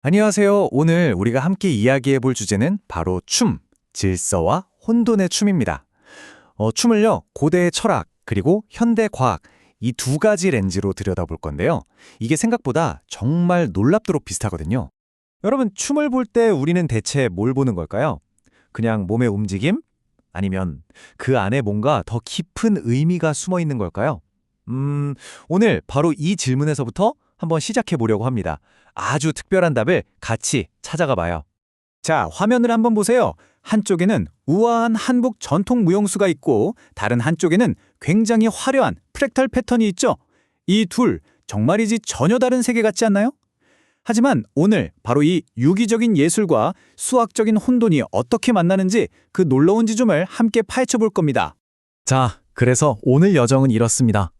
안녕하세요. 오늘 우리가 함께 이야기해 볼 주제는 바로 춤, 질서와 혼돈의 춤입니다. 춤을요, 고대의 철학, 그리고 현대 과학, 이 두 가지 렌즈로 들여다볼 건데요. 이게 생각보다 정말 놀랍도록 비슷하거든요. 여러분, 춤을 볼 때 우리는 대체 뭘 보는 걸까요? 그냥 몸의 움직임? 아니면 그 안에 뭔가 더 깊은 의미가 숨어 있는 걸까요? 오늘 바로 이 질문에서부터 한번 시작해 보려고 합니다. 아주 특별한 답을 같이 찾아가 봐요. 자, 화면을 한번 보세요. 한쪽에는 우아한 한복 전통 무용수가 있고 다른 한쪽에는 굉장히 화려한 프랙탈 패턴이 있죠. 이 둘, 정말이지 전혀 다른 세계 같지 않나요? 하지만 오늘 바로 이 유기적인 예술과 수학적인 혼돈이 어떻게 만나는지 그 놀라운 지점을 함께 파헤쳐 볼 겁니다. 자, 그래서 오늘 여정은 이렇습니다.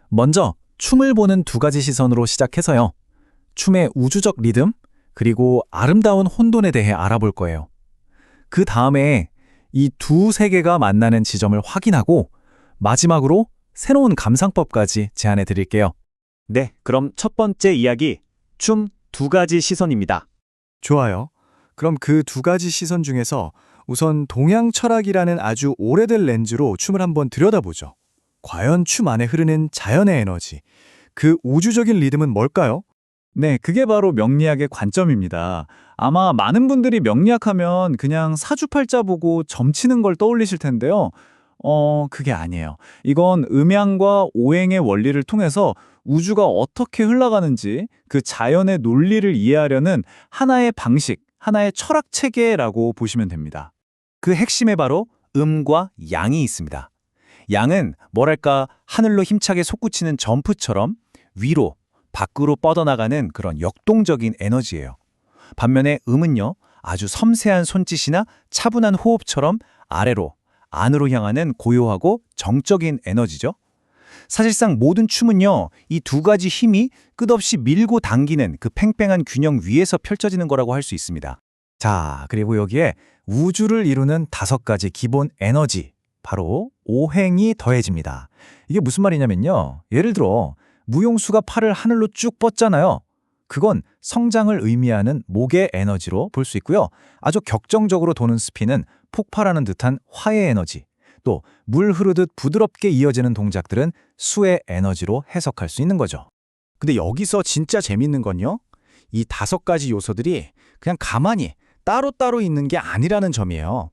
먼저 춤을 보는 두 가지 시선으로 시작해서요. 춤의 우주적 리듬, 그리고 아름다운 혼돈에 대해 알아볼 거예요. 그 다음에 이 두 세계가 만나는 지점을 확인하고 마지막으로 새로운 감상법까지 제안해 드릴게요. 네, 그럼 첫 번째 이야기, 춤 두 가지 시선입니다. 좋아요. 그럼 그 두 가지 시선 중에서 우선 동양 철학이라는 아주 오래된 렌즈로 춤을 한번 들여다보죠. 과연 춤 안에 흐르는 자연의 에너지, 그 우주적인 리듬은 뭘까요? 네, 그게 바로 명리학의 관점입니다. 아마 많은 분들이 명리학하면 그냥 사주팔자 보고 점치는 걸 떠올리실 텐데요. 그게 아니에요. 이건 음양과 오행의 원리를 통해서 우주가 어떻게 흘러가는지 그 자연의 논리를 이해하려는 하나의 방식, 하나의 철학 체계라고 보시면 됩니다. 그 핵심에 바로 음과 양이 있습니다. 양은 뭐랄까 하늘로 힘차게 솟구치는 점프처럼 위로, 밖으로 뻗어나가는 그런 역동적인 에너지예요. 반면에 음은요, 아주 섬세한 손짓이나 차분한 호흡처럼 아래로, 안으로 향하는 고요하고 정적인 에너지죠. 사실상 모든 춤은요, 이 두 가지 힘이 끝없이 밀고 당기는 그 팽팽한 균형 위에서 펼쳐지는 거라고 할 수 있습니다. 자, 그리고 여기에 우주를 이루는 다섯 가지 기본 에너지, 바로 오행이 더해집니다. 이게 무슨 말이냐면요. 예를 들어 무용수가 팔을 하늘로 쭉 뻗잖아요. 그건 성장을 의미하는 목의 에너지로 볼 수 있고요. 아주 격정적으로 도는 스피는 폭발하는 듯한 화의 에너지, 또 물 흐르듯 부드럽게 이어지는 동작들은 수의 에너지로 해석할 수 있는 거죠. 근데 여기서 진짜 재밌는 건요. 이 다섯 가지 요소들이 그냥 가만히 따로따로 있는 게 아니라는 점이에요.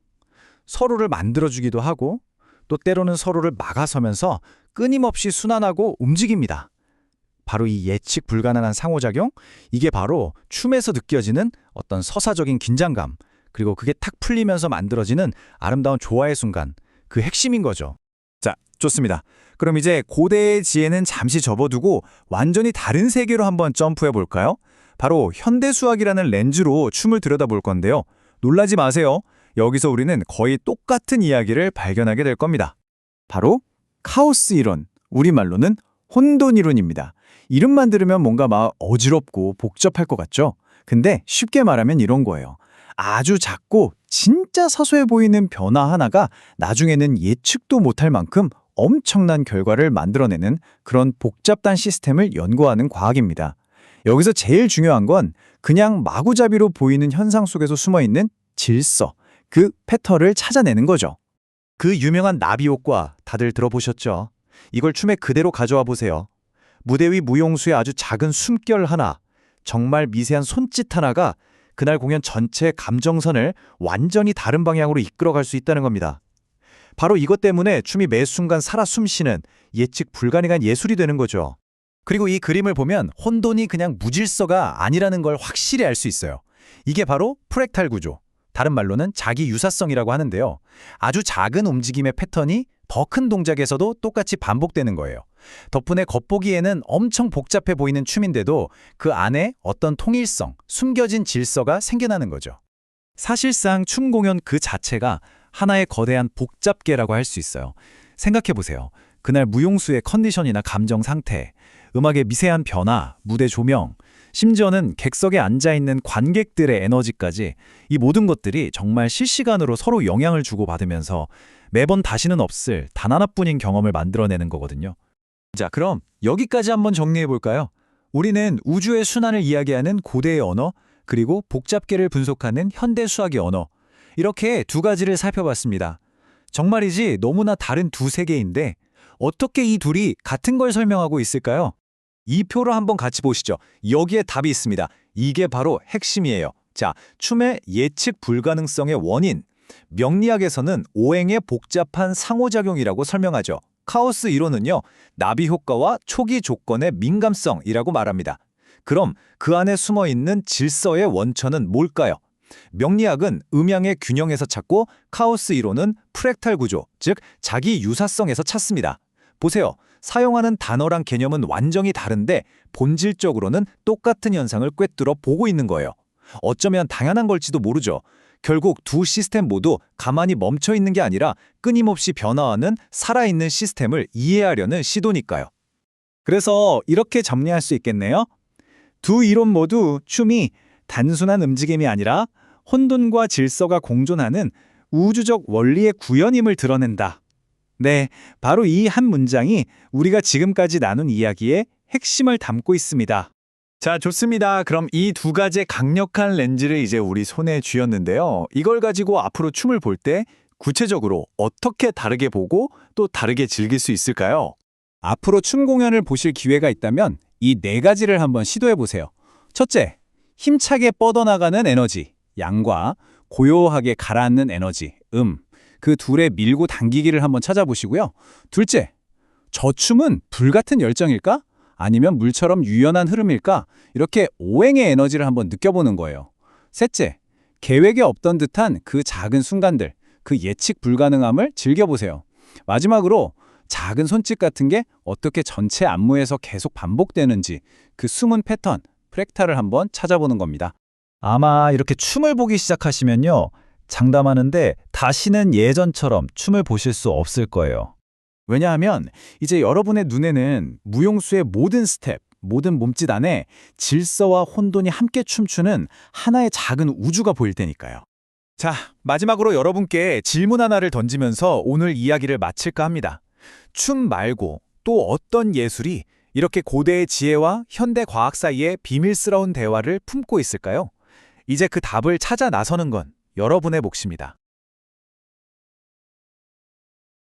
서로를 만들어주기도 하고 또 때로는 서로를 막아서면서 끊임없이 순환하고 움직입니다. 바로 이 예측 불가능한 상호작용, 이게 바로 춤에서 느껴지는 어떤 서사적인 긴장감, 그리고 그게 탁 풀리면서 만들어지는 아름다운 조화의 순간, 그 핵심인 거죠. 자, 좋습니다. 그럼 이제 고대의 지혜는 잠시 접어두고 완전히 다른 세계로 한번 점프해 볼까요? 바로 현대수학이라는 렌즈로 춤을 들여다볼 건데요. 놀라지 마세요. 여기서 우리는 거의 똑같은 이야기를 발견하게 될 겁니다. 바로 카오스 이론, 우리말로는 혼돈 이론입니다. 이름만 들으면 뭔가 막 어지럽고 복잡할 것 같죠? 근데 쉽게 말하면 이런 거예요. 아주 작고 진짜 사소해 보이는 변화 하나가 나중에는 예측도 못할 만큼 엄청난 결과를 만들어내는 그런 복잡한 시스템을 연구하는 과학입니다. 여기서 제일 중요한 건 그냥 마구잡이로 보이는 현상 속에서 숨어있는 질서, 그 패턴을 찾아내는 거죠. 그 유명한 나비 효과 다들 들어보셨죠? 이걸 춤에 그대로 가져와 보세요. 무대 위 무용수의 아주 작은 숨결 하나, 정말 미세한 손짓 하나가 그날 공연 전체의 감정선을 완전히 다른 방향으로 이끌어갈 수 있다는 겁니다. 바로 이것 때문에 춤이 매 순간 살아 숨쉬는 예측 불가능한 예술이 되는 거죠. 그리고 이 그림을 보면 혼돈이 그냥 무질서가 아니라는 걸 확실히 알 수 있어요. 이게 바로 프랙탈 구조, 다른 말로는 자기 유사성이라고 하는데요. 아주 작은 움직임의 패턴이 더 큰 동작에서도 똑같이 반복되는 거예요. 덕분에 겉보기에는 엄청 복잡해 보이는 춤인데도 그 안에 어떤 통일성, 숨겨진 질서가 생겨나는 거죠. 사실상 춤 공연 그 자체가 하나의 거대한 복잡계라고 할 수 있어요. 생각해 보세요. 그날 무용수의 컨디션이나 감정 상태, 음악의 미세한 변화, 무대 조명, 심지어는 객석에 앉아있는 관객들의 에너지까지 이 모든 것들이 정말 실시간으로 서로 영향을 주고받으면서 매번 다시는 없을 단 하나뿐인 경험을 만들어내는 거거든요. 자, 그럼 여기까지 한번 정리해 볼까요? 우리는 우주의 순환을 이야기하는 고대의 언어, 그리고 복잡계를 분석하는 현대 수학의 언어. 이렇게 두 가지를 살펴봤습니다. 정말이지 너무나 다른 두 세계인데 어떻게 이 둘이 같은 걸 설명하고 있을까요? 이 표를 한번 같이 보시죠. 여기에 답이 있습니다. 이게 바로 핵심이에요. 자, 춤의 예측 불가능성의 원인. 명리학에서는 오행의 복잡한 상호작용이라고 설명하죠. 카오스 이론은요, 나비 효과와 초기 조건의 민감성이라고 말합니다. 그럼 그 안에 숨어 있는 질서의 원천은 뭘까요? 명리학은 음양의 균형에서 찾고 카오스 이론은 프랙탈 구조, 즉 자기 유사성에서 찾습니다. 보세요. 사용하는 단어랑 개념은 완전히 다른데 본질적으로는 똑같은 현상을 꿰뚫어 보고 있는 거예요. 어쩌면 당연한 걸지도 모르죠. 결국 두 시스템 모두 가만히 멈춰 있는 게 아니라 끊임없이 변화하는 살아있는 시스템을 이해하려는 시도니까요. 그래서 이렇게 정리할 수 있겠네요. 두 이론 모두 춤이 단순한 움직임이 아니라 혼돈과 질서가 공존하는 우주적 원리의 구현임을 드러낸다. 네, 바로 이 한 문장이 우리가 지금까지 나눈 이야기의 핵심을 담고 있습니다. 자, 좋습니다. 그럼 이 두 가지의 강력한 렌즈를 이제 우리 손에 쥐었는데요. 이걸 가지고 앞으로 춤을 볼 때 구체적으로 어떻게 다르게 보고 또 다르게 즐길 수 있을까요? 앞으로 춤 공연을 보실 기회가 있다면 이 네 가지를 한번 시도해 보세요. 첫째, 힘차게 뻗어나가는 에너지, 양과 고요하게 가라앉는 에너지, 그 둘의 밀고 당기기를 한번 찾아보시고요. 둘째, 저 춤은 불같은 열정일까? 아니면 물처럼 유연한 흐름일까? 이렇게 오행의 에너지를 한번 느껴보는 거예요. 셋째, 계획에 없던 듯한 그 작은 순간들, 그 예측 불가능함을 즐겨보세요. 마지막으로 작은 손짓 같은 게 어떻게 전체 안무에서 계속 반복되는지 그 숨은 패턴, 프랙탈을 한번 찾아보는 겁니다. 아마 이렇게 춤을 보기 시작하시면요. 장담하는데 다시는 예전처럼 춤을 보실 수 없을 거예요. 왜냐하면 이제 여러분의 눈에는 무용수의 모든 스텝, 모든 몸짓 안에 질서와 혼돈이 함께 춤추는 하나의 작은 우주가 보일 테니까요. 자, 마지막으로 여러분께 질문 하나를 던지면서 오늘 이야기를 마칠까 합니다. 춤 말고 또 어떤 예술이 이렇게 고대의 지혜와 현대 과학 사이에 비밀스러운 대화를 품고 있을까요? 이제 그 답을 찾아 나서는 건 여러분의 몫입니다.